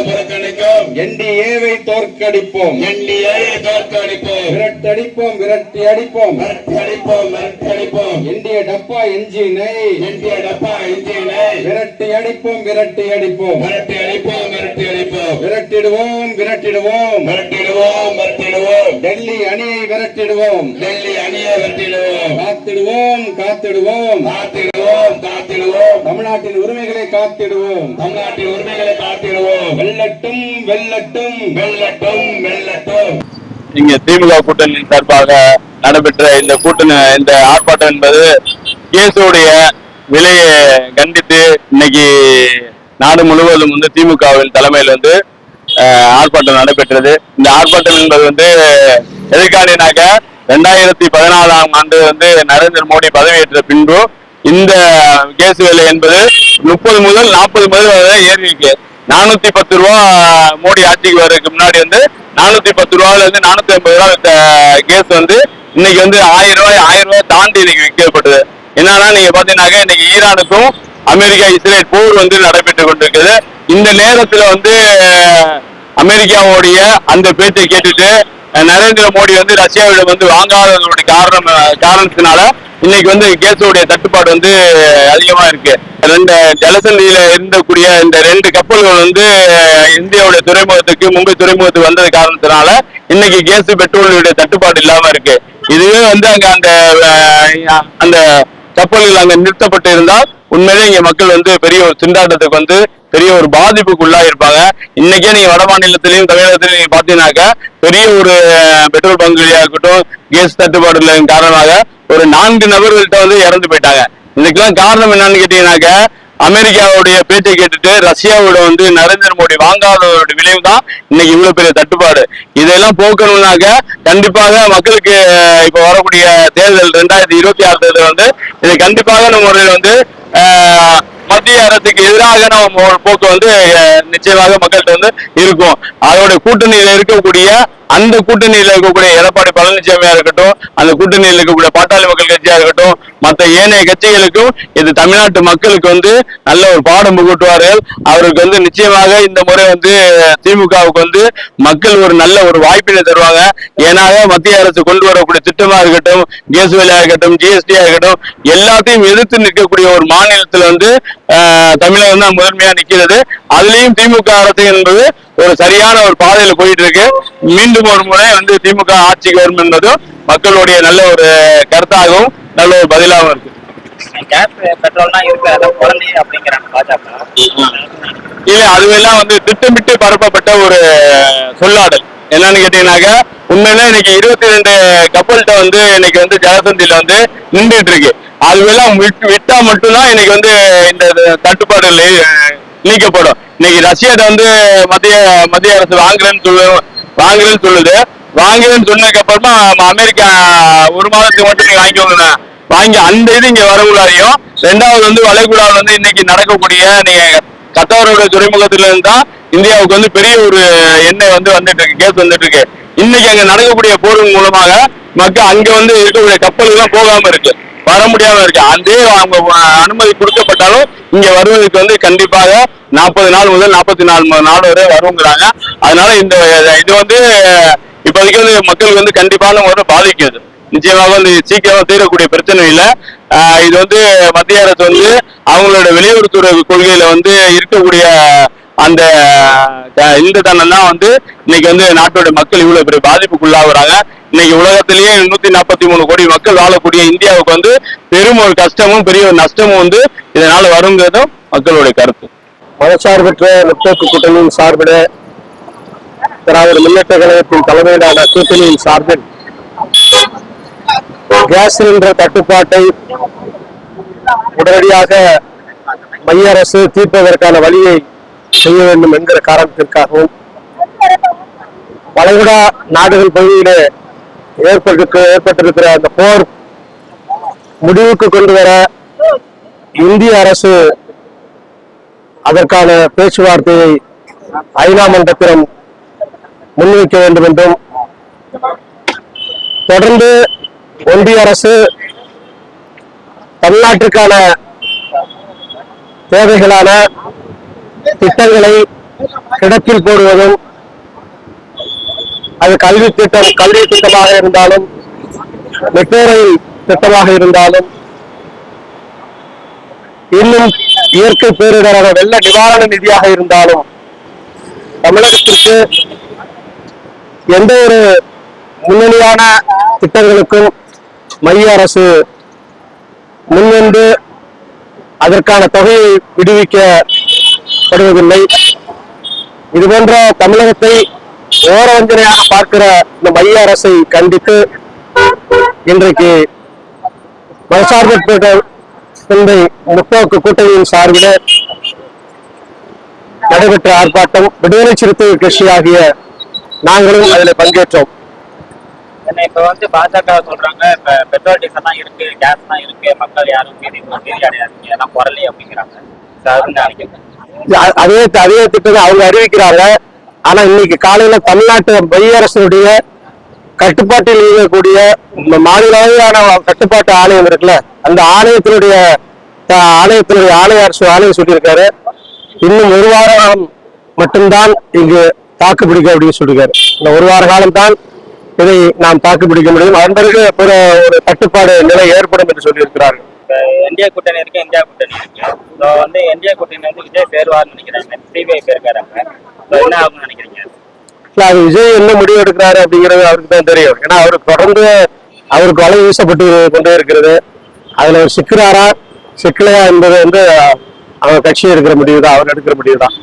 புறக்கணிக்கும் NDA-வை தோற்கடிப்போம். விரட்டி அடிப்போம். NDA டப்பா என்ஜினை விரட்டி அடிப்போம். விரட்டிடுவோம். டெல்லி அணியை விரட்டிடுவோம். காத்திடுவோம். தமிழ்நாட்டின் உரிமைகளை காத்திடுவோம். வெல்லட்டும். இங்க திமுக கூட்டணி சார்பாக நடைபெற்ற இந்த ஆர்ப்பாட்டம் என்பது கேஸுடைய விலையை கண்டித்து இன்னைக்கு நாடு முழுவதும் திமுகவின் தலைமையில் ஆர்ப்பாட்டம் நடைபெற்றது. இந்த ஆர்ப்பாட்டம் என்பது எதிர்காலினாக்க 2014ஆம் ஆண்டு நரேந்திர மோடி பதவியேற்ற பின்பு இந்த கேஸ் விலை என்பது 30 முதல் 40 முதல் ஏறி இருக்கு. 410 ரூபா மோடி ஆட்சிக்கு வர்றதுக்கு முன்னாடி 410 ரூபாயில இருந்து 450 ரூபாய் கேஸ் இன்னைக்கு 1000 ரூபாய் தாண்டி இன்னைக்கு விற்கப்பட்டது. என்னன்னா நீங்க பாத்தீங்கன்னாக்க இன்னைக்கு ஈரானுக்கும் அமெரிக்கா இஸ்ரேல் போர் நடைபெற்றுக் கொண்டிருக்குது. இந்த நேரத்துல அமெரிக்காவுடைய அந்த பேச்சை கேட்டுட்டு நரேந்திர மோடி ரஷ்யாவிடம் வாங்காததோட காரணத்தினால இன்னைக்கு கேஸோடைய தட்டுப்பாடு அதிகமா இருக்கு. ஜலசந்தியில இருந்தக்கூடிய இந்த 2 கப்பல்கள் இந்தியாவுடைய துறைமுகத்துக்கு மும்பை துறைமுகத்துக்கு வந்தது காரணத்தினால இன்னைக்கு கேஸ் பெட்ரோலுடைய தட்டுப்பாடு இல்லாம இருக்கு. இதுவே அங்க அந்த கப்பல்கள் அங்க நிறுத்தப்பட்டு இருந்தால் உண்மையிலே இங்க மக்கள் பெரிய ஒரு திண்டாட்டத்துக்கு பெரிய ஒரு பாதிப்புக்கு உள்ளாயிருப்பாங்க. இன்னைக்கே நீங்க வட மாநிலத்திலையும் தமிழகத்திலையும் நீங்க பாத்தீங்கன்னாக்கா பெரிய ஒரு பெட்ரோல் பங்குலையா இருக்கட்டும் கேஸ் தட்டுப்பாடுல காரணமாக ஒரு 4 நபர்கள்ட்ட இறந்து போயிட்டாங்க. இதுக்கெல்லாம் காரணம் என்னன்னு கேட்டீங்கன்னாக்க அமெரிக்காவுடைய பேச்சை கேட்டுட்டு ரஷ்யாவோட நரேந்திர மோடி வாங்காததோட விளைவு தான் இன்னைக்கு இவ்வளவு பெரிய தட்டுப்பாடு. இதெல்லாம் போக்கணும்னாக்க கண்டிப்பாக மக்களுக்கு இப்ப வரக்கூடிய தேர்தல் 2026 தேர்தல் இது கண்டிப்பாக முறையில் மத்திய அரசுக்கு எதிராக நம்ம போக்கு நிச்சயமாக மக்கள்கிட்ட இருக்கும். அதோட கூட்டணியில இருக்கக்கூடிய அந்த கூட்டணியில இருக்கக்கூடிய எடப்பாடி பழனிசாமியா இருக்கட்டும், அந்த கூட்டணியில் இருக்கக்கூடிய பாட்டாளி மக்கள் கட்சியா இருக்கட்டும், மற்ற ஏனைய கட்சிகளுக்கும் இது தமிழ்நாட்டு மக்களுக்கு நல்ல ஒரு பாடம் புகட்டுவார்கள். அவருக்கு நிச்சயமாக இந்த முறை திமுகவுக்கு மக்கள் ஒரு நல்ல ஒரு வாய்ப்பினை தருவாங்க. ஏன்னா மத்திய அரசு கொண்டு வரக்கூடிய திட்டமா இருக்கட்டும், கேஸ் விலையா இருக்கட்டும், ஜிஎஸ்டியா இருக்கட்டும், எல்லாத்தையும் எதிர்த்து நிற்கக்கூடிய ஒரு மாநிலத்தில் தமிழகம் தான் முதன்மையா நிற்கிறது. அதுலயும் திமுக அரசு என்பது ஒரு சரியான ஒரு பாதையில போயிட்டு இருக்கு. மீண்டும் ஒரு முறை திமுக ஆட்சிக்கு வரும் என்பதும் மக்களுடைய நல்ல ஒரு கருத்தாகவும் நல்ல ஒரு பதிலாகவும் இருக்கு. இல்ல அதுவெல்லாம் திட்டமிட்டு பரப்பப்பட்ட ஒரு சொல்லாடல். என்னன்னு கேட்டீங்கன்னாக்க உண்மையில இன்னைக்கு 22 கப்பல்கிட்ட இன்னைக்கு ஜலசந்தியில நின்றுட்டு இருக்கு. அதுவெல்லாம் விட்டா மட்டும்தான் இன்னைக்கு இந்த தட்டுப்பாடு நீக்கப்படும். இன்னைக்கு ரஷ்யாட்ட மத்திய அரசு வாங்குறேன்னு சொல்லுது. வாங்குறேன்னு சொன்னதுக்கு அப்புறமா அமெரிக்கா 1 மாதத்துக்கு மட்டும் நீங்க வாங்கி அந்த இது இங்க வரக்கூடாதையும். 2வது வளைகுடாவில் இன்னைக்கு நடக்கக்கூடிய நீங்க கத்தாரோட துறைமுகத்துல இருந்தா இந்தியாவுக்கு பெரிய ஒரு எண்ணெய் வந்துட்டு இருக்கு, கேஸ் வந்துட்டு இருக்கு. இன்னைக்கு அங்க நடக்கக்கூடிய போரின் மூலமாக மக்கள் அங்க இருக்கக்கூடிய கப்பல்கள் போகாம இருக்கு, வர முடியாம இருக்கு. அந்த அவங்க அனுமதி கொடுக்கப்பட்டாலும் இங்க வருவதற்கு கண்டிப்பாக 40 நாள் முதல் 44 நாள் வரை வருங்கிறாங்க. அதனால இந்த இது இப்போதைக்கு மக்களுக்கு கண்டிப்பான ஒரு பாதிக்குது. நிச்சயமாக சீக்கிரமா தீரக்கூடிய பிரச்சனை இல்லை. இது மத்திய அரசு அவங்களோட வெளியுறவுத்துறை கொள்கையில இருக்கக்கூடிய அந்த இந்த தன்னம் தான் இன்னைக்கு நாட்டோட மக்கள் இவ்வளவு பெரிய பாதிப்புக்குள்ளாகிறாங்க. இன்னைக்கு உலகத்திலேயே 143 கோடி மக்கள் வாழக்கூடிய இந்தியாவுக்கு பெரும் ஒரு கஷ்டமும் பெரிய ஒரு நஷ்டமும் இதனால வருங்கிறதும் மக்களுடைய கருத்து. மதசார்பற்ற முற்போக்கு கூட்டணியின் சார்பில் திராவிட முன்னேற்ற கழகத்தின் தலைமையிலான கூட்டணியின் சார்பில் கேஸ் சிலிண்டர் தட்டுப்பாட்டை உடனடியாக மைய அரசு தீர்ப்பதற்கான வழியை செய்ய வேண்டும் என்கிற காரணத்திற்காகவும் வளைகுடா நாடுகள் பகுதியிலே ஏற்பட்டிருக்கிற அந்த போர் முடிவுக்கு கொண்டு வர இந்திய அரசு அதற்கான பேச்சுவார்த்தையை ஐநா மன்றத்திடம் முன்வைக்க வேண்டும் என்றும் தொடர்ந்து ஒன்றிய அரசு தமிழ்நாட்டிற்கான தேவைகளான திட்டங்களை கிடப்பில் போடுவதும், அது கல்வி திட்டமாக இருந்தாலும், மெட்ரோ ரயில் திட்டமாக இருந்தாலும், இன்னும் இயற்கை பேரிடரான வெள்ள நிவாரண நிதியாக இருந்தாலும், தமிழகத்திற்கு எந்த ஒரு முன்னணியான திட்டங்களுக்கும் மைய அரசு முன்வந்து அதற்கான தொகையை விடுவிக்கப்படுவதில்லை. இதுபோன்ற தமிழகத்தை ஓரவஞ்சனையாக பார்க்கிற இந்த மைய அரசை கண்டித்து இன்றைக்கு மதசார்பற்ற முற்போக்கு கூட்டணியின் சார்பில் நடைபெற்ற ஆர்ப்பாட்டம் விடுதலை சிறுத்தைகள் கட்சி ஆகிய நாங்களும் அதில் பங்கேற்றோம். இப்ப வந்து பாஜக சொல்றாங்க, இப்ப பெட்ரோல் டீசல் தான் இருக்கு, கேஸ் தான் இருக்கு, மக்கள் யாரும் மீதி அடையாதீங்க, இதெல்லாம் குரலி அப்படிங்கிறாங்க. அதே திட்டத்தை அவங்க அறிவிக்கிறாங்க. ஆனா இன்னைக்கு காலையில தமிழ்நாட்டு மைய அரசுடைய கட்டுப்பாட்டில் இருக்கக்கூடிய மாநில அளவிலான கட்டுப்பாட்டு ஆணையம் இருக்குல்ல, அந்த ஆணையத்தினுடைய ஆணையம் சொல்லியிருக்காரு, இன்னும் ஒரு வாரம் மட்டும்தான் இங்கு தாக்கு பிடிக்க அப்படின்னு சொல்லியிருக்காரு. இந்த ஒரு வார காலம் தான் இதை நாம் தாக்கு பிடிக்க முடியும். அதன் பிறகு ஒரு கட்டுப்பாடு நிலை ஏற்படும் என்று சொல்லியிருக்கிறார்கள். இந்தியா கூட்டணி இருக்கு, இந்தியா கூட்டணி இருக்கு. வந்து இந்தியா கூட்டணி வந்து விஜய் பேருவார்னு நினைக்கிறாங்க, சிபிஐ பேருக்காராங்க. என்ன ஆகும்னு நினைக்கிறீங்க? அது விஜய் என்ன முடிவு எடுக்கிறாரு அப்படிங்கிறது அவருக்கு தான் தெரியும். ஏன்னா அவருக்கு தொடர்ந்து அவருக்கு வலை வீசப்பட்டு கொண்டே இருக்கிறது. அதுல ஒரு சிக்கலாரா சிக்கலையா என்பது வந்து அவர் கட்சி எடுக்கிற முடிவு தான், அவர் எடுக்கிற முடிவு தான்.